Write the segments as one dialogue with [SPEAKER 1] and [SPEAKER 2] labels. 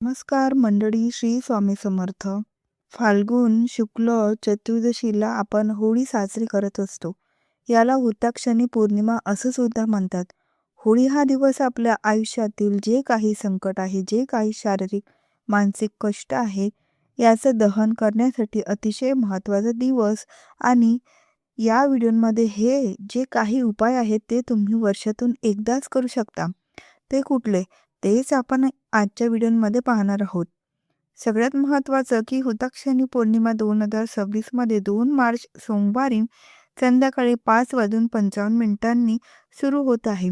[SPEAKER 1] नमस्कार मंडळी, श्री स्वामी समर्थ. फाल्गुन शुक्ल चतुर्दशीला आपण होळी साजरी करत असतो. याला हुताक्षणी पौर्णिमा असं सुद्धा म्हणतात. होळी हा दिवस आपल्या आयुष्यातील जे काही संकट आहे, जे काही शारीरिक मानसिक कष्ट आहे, याचं दहन करण्यासाठी अतिशय महत्त्वाचा दिवस. आणि या व्हिडिओमध्ये हे जे काही उपाय आहेत ते तुम्ही वर्षातून एकदाच करू शकता. ते कुठले? तेच आपण आजच्या व्हिडिओमध्ये पाहणार आहोत. सगळ्यात महत्त्वाचं की हुताक्षणी पौर्णिमा 2026 मध्ये 2 मार्च सोमवारी संध्याकाळी 5:55 सुरू होत आहे.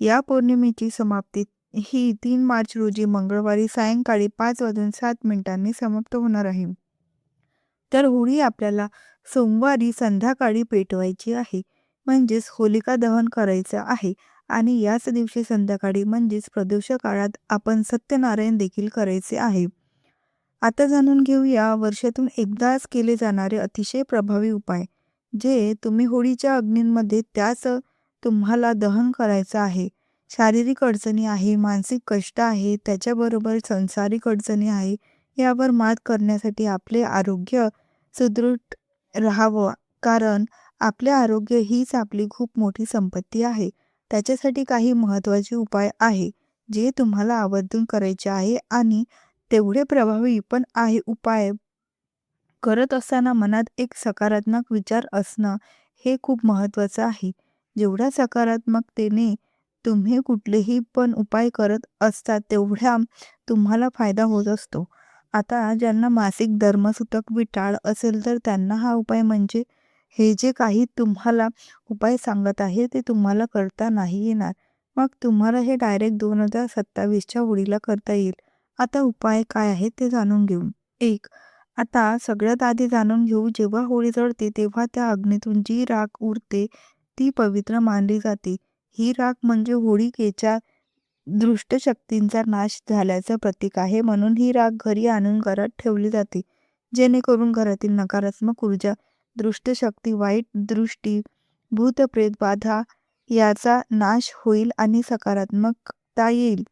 [SPEAKER 1] या पौर्णिमेची समाप्ती ही 3 मार्च रोजी मंगळवारी सायंकाळी 5:07 समाप्त होणार आहे. तर होळी आपल्याला सोमवारी संध्याकाळी पेटवायची आहे, म्हणजेच होलिका दहन करायचं आहे. आणि याच दिवशी संध्याकाळी म्हणजेच प्रदोष काळात आपण सत्यनारायण देखील करायचे आहे. आता जाणून घेऊया वर्षातून एकदाच केले जाणारे अतिशय प्रभावी उपाय, जे तुम्ही होळीच्या अग्नींमध्ये त्याच तुम्हाला दहन करायचं आहे. शारीरिक अडचणी आहे, मानसिक कष्ट आहे, त्याच्याबरोबर सांसारिक अडचणी आहे. यावर मात करण्यासाठी आपले आरोग्य सुदृढ राहावं, कारण आपले आरोग्य हीच आपली खूप मोठी संपत्ती आहे. त्याच्यासाठी काही महत्त्वाचे उपाय आहे, जे तुम्हाला आवर्जून करायचे आहे आणि तेवढे प्रभावी पण आहे. उपाय करत असताना मनात एक सकारात्मक विचार असणं हे खूप महत्त्वाचं आहे. जेवढ्या सकारात्मकतेने तुम्ही कुठलेही पण उपाय करत असता, तेवढ्या तुम्हाला फायदा होत असतो. आता ज्यांना मासिक धर्मसूतक विटाळ असेल, तर त्यांना हा उपाय म्हणजे हे जे काही तुम्हाला उपाय सांगत आहे, ते तुम्हाला करता नाही येणार. मग तुम्हाला हे डायरेक्ट 2027च्या होळीला करता येईल. आता उपाय काय आहेत ते जाणून घेऊ. 1. आता सगळ्यात आधी जाणून घेऊ, जेव्हा होळी जळते तेव्हा त्या अग्नीतून जी राख उरते ती पवित्र मानली जाते. ही राख म्हणजे होळिकेच्या दृष्ट शक्तींचा नाश झाल्याचं प्रतीक आहे. म्हणून ही राख घरी आणून घरात ठेवली जाते, जेणेकरून घरातील नकारात्मक ऊर्जा, दृष्ट शक्ती, वाईट दृष्टी, भूतप्रेत बाधा याचा नाश होईल आणि सकारात्मकता येईल.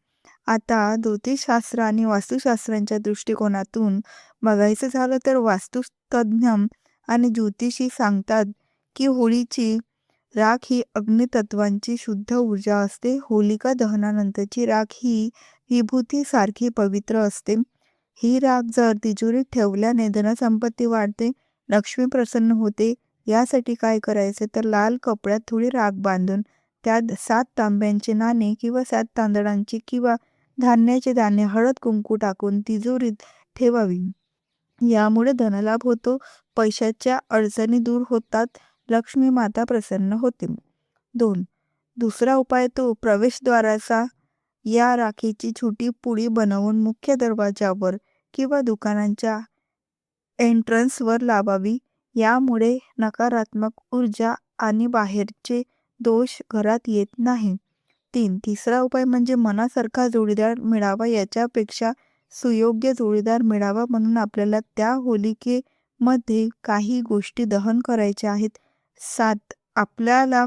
[SPEAKER 1] आता ज्योतिषशास्त्र आणि वास्तुशास्त्रांच्या दृष्टिकोनातून बघायचं झालं तर वास्तुतज्ञ आणि ज्योतिषी सांगतात की होळीची राख ही अग्नितत्वांची शुद्ध ऊर्जा असते. होलिका दहनानंतरची राख ही विभूतीसारखी पवित्र असते. ही राख जर तिजोरीत ठेवल्याने धनसंपत्ती वाढते, लक्ष्मी प्रसन्न होते. यासाठी काय करायचे तर लाल कपड्यात थोडी राख बांधून त्यात 7 तांब्यांचे नाणे किंवा 7 तांदळांचे किंवा धान्याचे दाणे, हळद कुंकू टाकून तिजोरीत ठेवावी. यामुळे धनलाभ होतो, पैशाच्या अडचणी दूर होतात, लक्ष्मी माता प्रसन्न होते. 2. दुसरा उपाय तो प्रवेशद्वाराचा या राखीची छोटी पुडी बनवून मुख्य दरवाजावर किंवा दुकानांच्या एंट्रन्सवर लावावी. यामुळे नकारात्मक ऊर्जा आणि बाहेरचे दोष घरात येत नाही. 3. तिसरा उपाय म्हणजे मनासारखा जोडीदार मिळावा, याच्यापेक्षा सुयोग्य जोडीदार मिळावा म्हणून आपल्याला त्या होलिकेमध्ये काही गोष्टी दहन करायच्या आहेत. 7. आपल्याला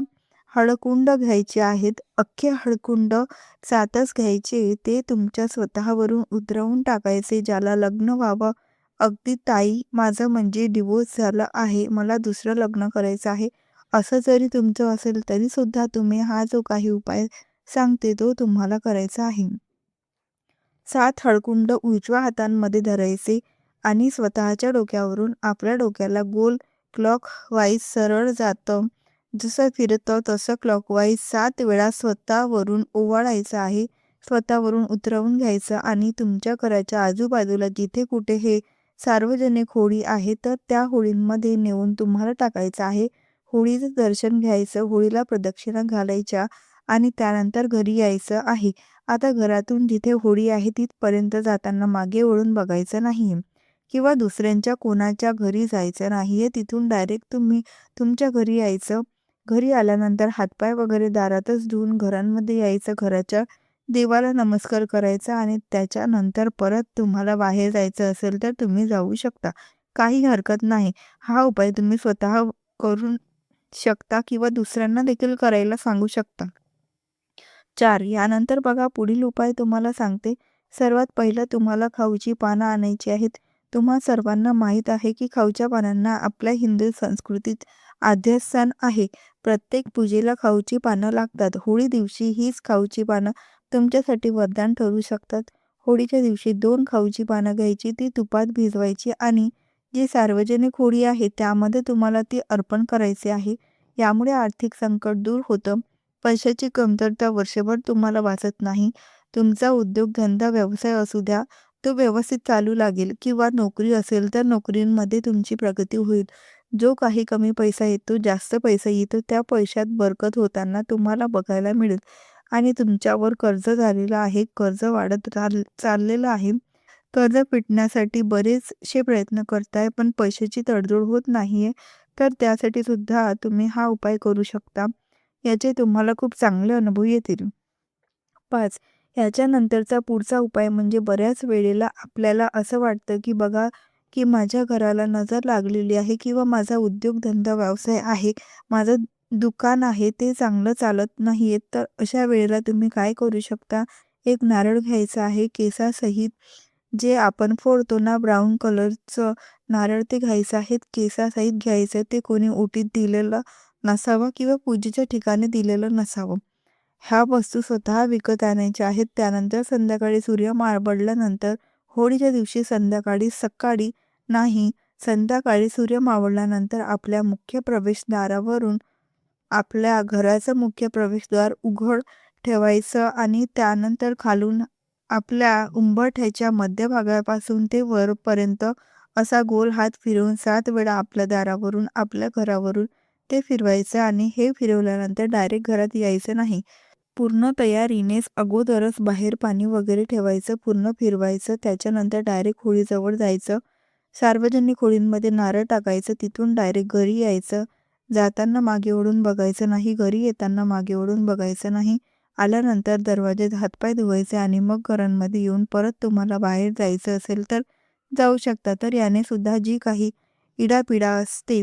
[SPEAKER 1] हळकुंड घ्यायचे आहेत. अख्खे हळकुंड 7च घ्यायचे. ते तुमच्या स्वतःवरून उतरवून टाकायचे. ज्याला लग्न व्हावं, अगदी ताई माझं म्हणजे डिवोर्स झाला आहे, मला दुसरं लग्न करायचं आहे, असं जरी तुमचं असेल तरी सुद्धा तुम्ही हा जो काही उपाय सांगते तो तुम्हाला करायचा आहे. 7 हळकुंड उजव्या हातांमध्ये धरायचे आणि स्वतःच्या डोक्यावरून आपल्या डोक्याला गोल क्लॉक वाईज सरळ जातं, जसं फिरतं तसं क्लॉकवाईज 7 वेळा स्वतःवरून ओवाळायचं आहे. स्वतःवरून उतरवून घ्यायचं आणि तुमच्या घराच्या आजूबाजूला जिथे कुठे हे सार्वजनिक होळी आहे, तर त्या होळींमध्ये नेऊन तुम्हाला टाकायचं आहे. होळीचं दर्शन घ्यायचं, होळीला प्रदक्षिणा घालायच्या आणि त्यानंतर घरी यायचं आहे. आता घरातून जिथे होळी आहे तिथपर्यंत जाताना मागे वळून बघायचं नाही किंवा दुसऱ्यांच्या कोणाच्या घरी जायचं नाही. तिथून डायरेक्ट तुम्ही तुमच्या घरी यायचं. घरी आल्यानंतर हातपाय वगैरे दारातच धुवून घरांमध्ये यायचं, घराच्या देवाला नमस्कार करायचा आणि त्याच्यानंतर परत तुम्हाला बाहेर जायचं असेल तर तुम्ही जाऊ शकता. काही हरकत नाही. हा उपाय तुम्ही स्वतः करू शकता किंवा दुसऱ्यांना देखील करायला सांगू शकता. 4. यानंतर बघा पुढील उपाय तुम्हाला सांगते. सर्वात पहिलं तुम्हाला खाऊची पानं आणायची आहेत. तुम्हा सर्वांना माहीत आहे की खाऊच्या पानांना आपल्या हिंदू संस्कृतीत आद्यस्थान आहे. प्रत्येक पूजेला खाऊची पानं लागतात. होळी दिवशी हीच खाऊची पानं तुमच्यासाठी वरदान ठरू शकतात. होळीच्या दिवशी 2 खाऊची पानं घ्यायची, ती तुपात भिजवायची आणि जी सार्वजनिक होळी आहे त्यामध्ये तुम्हाला ती अर्पण करायची आहे. यामुळे आर्थिक संकट दूर होतं. पैशाची कमतरता वर्षभर तुम्हाला वाचत नाही. तुमचा उद्योगधंदा, व्यवसाय असू द्या, तो व्यवस्थित चालू लागेल किंवा नोकरी असेल तर नोकरीमध्ये तुमची प्रगती होईल. जो काही कमी पैसा येतो, जास्त पैसा येतो, त्या पैशात बरकत होताना तुम्हाला बघायला मिळेल आणि तुमच्यावर कर्ज झालेलं आहे, कर्ज वाढत चाललेलं आहे. कर्ज फिटण्यासाठी बरेचसे प्रयत्न करताय, पण पैशाची तडजोड होत नाहीये. तर त्यासाठी सुद्धा तुम्ही हा उपाय करू शकता. याचे तुम्हाला खूप चांगले अनुभव येतील. 5. ह्याच्यानंतरचा पुढचा उपाय म्हणजे बऱ्याच वेळेला आपल्याला असं वाटतं, की बघा, की माझ्या घराला नजर लागलेली आहे किंवा माझा उद्योगधंदा, व्यवसाय आहे, माझं दुकान आहे, ते चांगलं चालत नाहीये. तर अशा वेळेला तुम्ही काय करू शकता? एक नारळ घ्यायचा आहे केसासहित. जे आपण फोडतो ना ब्राऊन कलरचं नारळ, ते घ्यायचं आहे. केसासहित घ्यायचं. ते कोणी ओटीत दिलेलं नसावं किंवा पूजेच्या ठिकाणी दिलेलं नसावं. ह्या वस्तू स्वतः विकत आणायच्या आहेत. त्यानंतर संध्याकाळी सूर्य मावळल्यानंतर, होळीच्या दिवशी संध्याकाळी, सकाळी नाही, संध्याकाळी सूर्य मावळल्यानंतर आपल्या मुख्य प्रवेशद्वारावरून आपल्या घराचं मुख्य प्रवेशद्वार उघड ठेवायचं आणि त्यानंतर खालून आपल्या उंबरठ्याच्या मध्यभागापासून ते वरपर्यंत असा गोल हात फिरवून 7 वेळा आपल्या दारावरून, आपल्या घरावरून ते फिरवायचं आणि हे फिरवल्यानंतर डायरेक्ट घरात यायचं नाही. पूर्ण तयारीनेच अगोदरच बाहेर पाणी वगैरे ठेवायचं, पूर्ण फिरवायचं. त्याच्यानंतर डायरेक्ट होळीजवळ जायचं. सार्वजनिक होळींमध्ये नारळ टाकायचं, तिथून डायरेक्ट घरी यायचं. जाताना मागे वळून बघायचं नाही, घरी येताना मागे वळून बघायचं नाही. आल्यानंतर दरवाजात हातपाय धुवायचे आणि मग घरांमध्ये येऊन परत तुम्हाला बाहेर जायचं असेल तर जाऊ शकता. तर याने सुद्धा जी काही इडापिडा असते,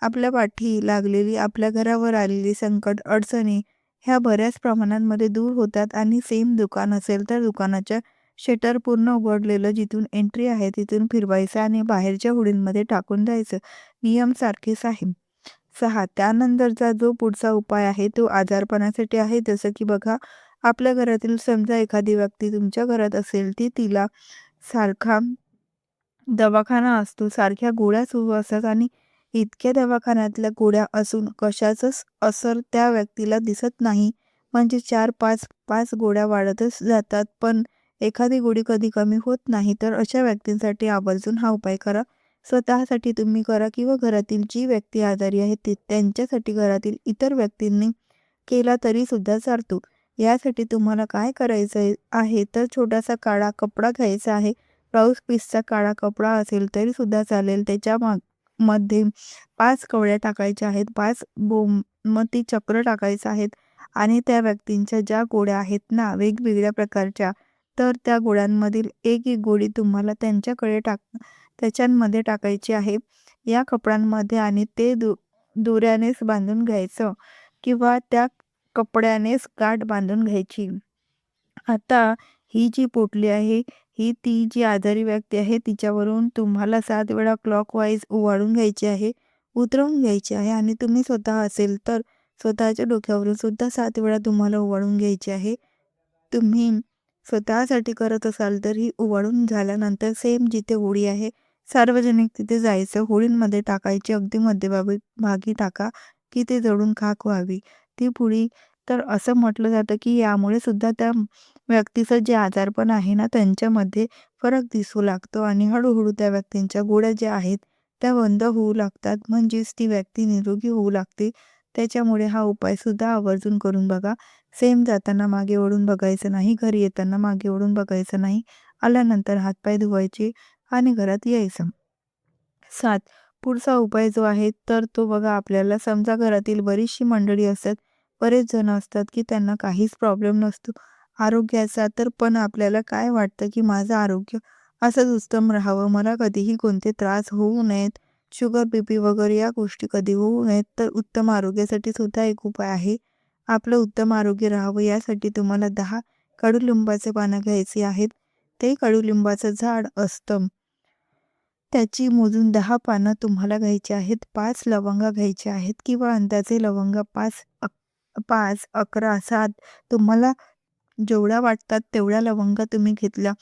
[SPEAKER 1] आपल्या पाठी लागलेली, आपल्या घरावर आलेली संकट, अडचणी, ह्या बऱ्याच प्रमाणांमध्ये दूर होतात. आणि सेम दुकान असेल तर दुकानाच्या शटर पूर्ण उघडलेलं जिथून एंट्री आहे तिथून फिरवायचं आणि बाहेरच्या होडींमध्ये टाकून द्यायचं. नियम सारखेच आहे. 6. त्यानंतरचा जो पुढचा उपाय आहे तो आजारपणासाठी आहे. जसं की बघा, आपल्या घरातील समजा एखादी व्यक्ती तुमच्या घरात असेल, ती तिला सारखा दवाखाना असतो, सारख्या गोळ्या सुरू असतात आणि इतक्या दवाखान्यातल्या गोळ्या असून कशाचंच असर त्या व्यक्तीला दिसत नाही. म्हणजे 4-5 गोळ्या वाढतच जातात, पण एखादी गोळी कधी कमी होत नाही. तर अशा व्यक्तींसाठी आवर्जून हा उपाय करा. स्वतःसाठी तुम्ही करा किंवा घरातील जी व्यक्ती आजारी आहे त्यांच्यासाठी घरातील इतर व्यक्तींनी केला तरी सुद्धा चालतो. यासाठी तुम्हाला काय करायचं आहे तर छोटासा काळा कपडा घ्यायचा आहे. ब्लाऊज पीसचा काळा कपडा असेल तरी सुद्धा चालेल. त्याच्या मध्ये 5 कवड्या टाकायच्या आहेत, 5 मोती चक्र टाकायचं आहेत आणि त्या व्यक्तींच्या ज्या गोळ्या आहेत ना वेगवेगळ्या प्रकारच्या, तर त्या गोळ्यांमधील एक गोळी तुम्हाला त्याच्यामध्ये टाकायची आहे या कपड्यांमध्ये आणि ते दोऱ्यानेच बांधून घ्यायचं किंवा त्या कपड्यानेच गाठ बांधून घ्यायची. आता ही जी पोटली आहे, ही ती जी आजारी व्यक्ती आहे तिच्यावरून तुम्हाला 7 वेळा क्लॉकवाईज ओवाळून घ्यायची आहे, उतरवून घ्यायची आहे आणि तुम्ही स्वतः असेल तर स्वतःच्या डोक्यावरून सुद्धा 7 वेळा तुम्हाला ओवाळून घ्यायची आहे. तुम्ही स्वतःसाठी करत असाल तर ही ओवाळून झाल्यानंतर सेम जिथे होळी आहे, सार्वजनिक तिथे जायचं. होळींमध्ये टाकायची, अगदी मध्यभागी टाका की ते जळून खाक व्हावी ती पुडी. तर असं म्हटलं जातं की यामुळे सुद्धा त्या व्यक्तीचं जे आजारपण आहे ना त्यांच्यामध्ये फरक दिसू लागतो आणि हळूहळू त्या व्यक्तींच्या गोळ्या ज्या आहेत त्या बंद होऊ लागतात. म्हणजेच ती व्यक्ती निरोगी होऊ लागते. त्याच्यामुळे हा उपाय सुद्धा आवर्जून करून बघा. सेम जाताना मागे वळून बघायचं नाही, घरी येताना मागे वळून बघायचं नाही. आल्यानंतर हातपाय धुवायचे आणि घरात यायचं. 7. पुढचा उपाय जो आहे तर तो बघा, आपल्याला समजा घरातील बरीचशी मंडळी असतात, बरेच जण असतात की त्यांना काहीच प्रॉब्लेम नसतो आरोग्याचा, तर पण आपल्याला काय वाटतं की माझं आरोग्य असंच उत्तम राहावं, मला कधीही कोणते त्रास होऊ नयेत, शुगर, बीपी वगैरे या गोष्टी कधी होऊ नयेत. तर उत्तम आरोग्यासाठी सुद्धा एक उपाय आहे. आपलं उत्तम आरोग्य राहावं यासाठी तुम्हाला 10 कडुलिंबाचे पानं घ्यायची आहेत. ते कडुलिंबाचं झाड असतं. त्याची मोजून 10 पानं तुम्हाला घ्यायची आहेत. 5 लवंगा घ्यायच्या आहेत किंवा अंदाजे लवंगा 5, 11, 7 तुम्हाला जेवढ्या वाटतात तेवढ्या लवंगा तुम्ही घेतल्या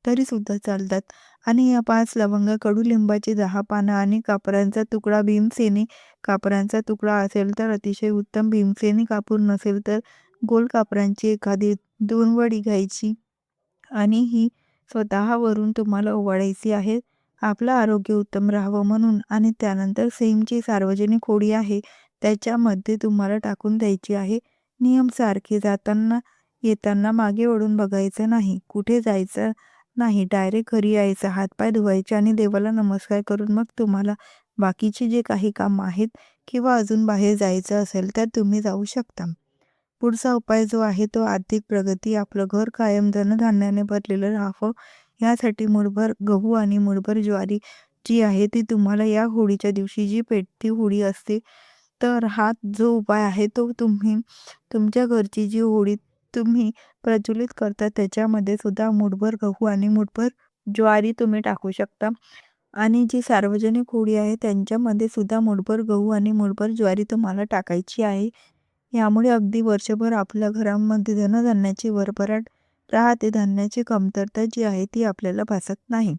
[SPEAKER 1] तरीसुद्धा चालतात. आणि या 5 लवंगा, कडुलिंबाची 10 पानं आणि कापरांचा तुकडा, भीमसेनी कापरांचा तुकडा असेल तर अतिशय उत्तम. भीमसेनी कापूर नसेल तर गोल कापरांची एखादी 2 वडी घ्यायची आणि ही स्वतःवरून तुम्हाला ओवाळायची आहे. आपलं आरोग्य उत्तम राहावं म्हणून. आणि त्यानंतर सेमची सार्वजनिक होडी आहे त्याच्यामध्ये तुम्हाला टाकून द्यायची आहे. नियम सारखे, जाताना येताना मागे वळून बघायचं नाही, कुठे जायचं नाही, डायरेक्ट घरी यायचं, हातपाय धुवायचे आणि देवाला नमस्कार करून मग तुम्हाला बाकीचे जे काही काम आहेत किंवा अजून बाहेर जायचं असेल तर तुम्ही जाऊ शकता. पुढचा उपाय जो आहे तो आर्थिक प्रगती. आपलं घर कायम धनधान्याने भरलेलं राहावं यासाठी मुठभर गहू आणि मुठभर ज्वारी जी आहे ती तुम्हाला या होळीच्या दिवशी, जी पेटती होळी असते, तर हा जो उपाय आहे तो तुम्ही तुमच्या घरची जी होळी तुम्ही प्रज्वलित करता त्याच्यामध्ये सुद्धा मुठभर गहू आणि मुठभर ज्वारी तुम्ही टाकू शकता. आणि जी सार्वजनिक होळी आहे त्यांच्यामध्ये सुद्धा मुठभर गहू आणि मुठभर ज्वारी तुम्हाला टाकायची आहे. यामुळे अगदी वर्षभर आपल्या घरामध्ये धनधान्याची भरभराट राहते. धान्याची कमतरता जी आहे ती आपल्याला भासत नाही.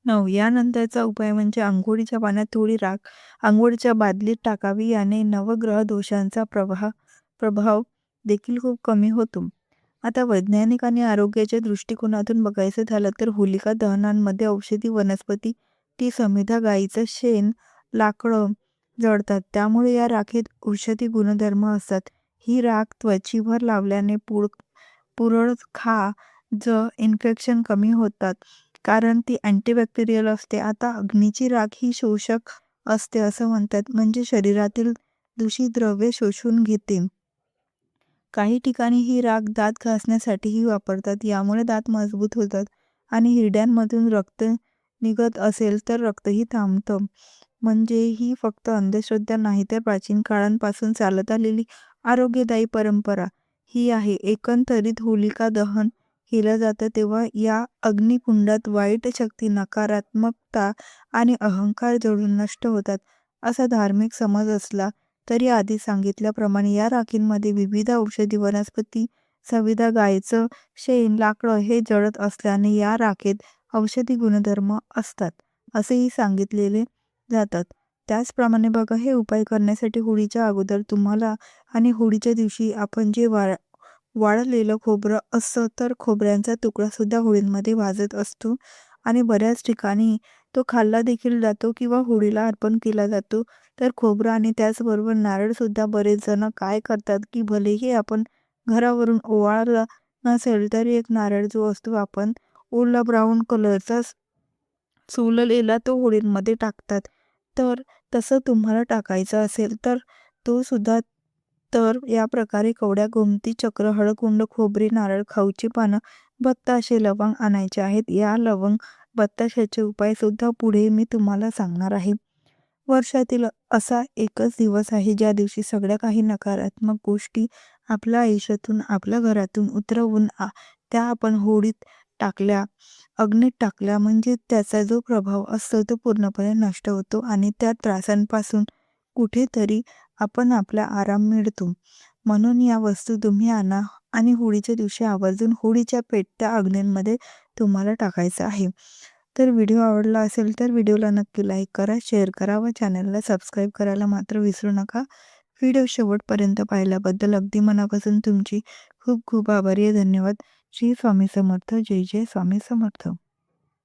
[SPEAKER 1] 9. यानंतरचा उपाय म्हणजे अंघोळीच्या पाण्यात थोडी राख अंघोळीच्या बादलीत टाकावी. याने नवग्रह दोषांचा प्रभाव देखील खूप कमी होतो. आता वैज्ञानिक आणि आरोग्याच्या दृष्टिकोनातून बघायचं झालं तर होलिका दहनांमध्ये औषधी वनस्पती, ती समिधा, गाईचं शेण, लाकडं जळतात. त्यामुळे या राखेत औषधी गुणधर्म असतात. ही राख त्वचेवर लावल्याने पुरळ, इन्फेक्शन कमी होतात, कारण ती अँटीबॅक्टेरियल असते. आता अग्नीची राख ही शोषक असते असं म्हणतात, म्हणजे शरीरातील दूषित द्रव्ये शोषून घेते. काही ठिकाणी ही राख दात घासण्यासाठीही वापरतात. यामुळे दात मजबूत होतात आणि हिरड्यांमधून रक्त निघत असेल तर रक्तही थांबतं. म्हणजे ही फक्त अंधश्रद्धा नाही तर प्राचीन काळांपासून चालत आलेली आरोग्यदायी परंपरा ही आहे. एकंदरीत होलिका दहन केलं जातं तेव्हा या अग्निकुंडात वाईट शक्ती, नकारात्मकता आणि अहंकार जळून नष्ट होतात असा धार्मिक समज असला तरी आधी सांगितल्याप्रमाणे या राखींमध्ये विविध औषधी वनस्पती, समिधा, गायचं शेण, लाकडं हे जळत असल्याने या राखेत औषधी गुणधर्म असतात असेही सांगितलेले जातात. त्याचप्रमाणे बघा, हे उपाय करण्यासाठी होळीच्या अगोदर तुम्हाला आणि होळीच्या दिवशी आपण जे वाळलेलं खोबरं असतं तर खोबऱ्यांचा तुकडा सुद्धा होळीमध्ये भाजत असतो आणि बऱ्याच ठिकाणी तो खाल्ला देखील जातो किंवा होळीला अर्पण केला जातो. तर खोबरं आणि त्याचबरोबर नारळ सुद्धा बरेच जण काय करतात की भलेही आपण घरावरून ओवाळला नसेल तरी एक नारळ जो असतो आपण ओला ब्राऊन कलरचा सोललेला तो होळीमध्ये टाकतात. तर तसं तुम्हाला टाकायचं असेल तर तो सुद्धा, तर या प्रकारे कवड्या, गोमती चक्र, हळकुंड, खोबरी, नारळ, खाऊची पानं, बत्ताशे, लवंग आणायचे आहेत. या लवंग बत्ताशाचे उपाय सुद्धा पुढे मी तुम्हाला सांगणार आहे. वर्षातील असा एकच दिवस आहे ज्या दिवशी सगळ्या काही नकारात्मक गोष्टी आपल्या आयुष्यातून, आपल्या घरातून उतरवून त्या आपण होळीत टाकल्या, अग्नीत टाकल्या, म्हणजे त्याचा जो प्रभाव असतो तो पूर्णपणे नष्ट होतो आणि त्या त्रासांपासून कुठेतरी आपण आपला आराम मिळतो. म्हणून या वस्तू तुम्ही आणा आणि होळीच्या दिवशी आवर्जून होळीच्या पेटत्या अग्नींमध्ये तुम्हाला टाकायचं आहे. तर व्हिडिओ आवडला असेल तर व्हिडिओला नक्की लाईक करा, शेअर करा व चॅनलला सबस्क्राईब करायला मात्र विसरू नका. व्हिडिओ शेवटपर्यंत पाहिल्याबद्दल अगदी मनापासून तुमची खूप खूप आभारी आहे. धन्यवाद. श्री स्वामी समर्थ. जय जय स्वामी समर्थ.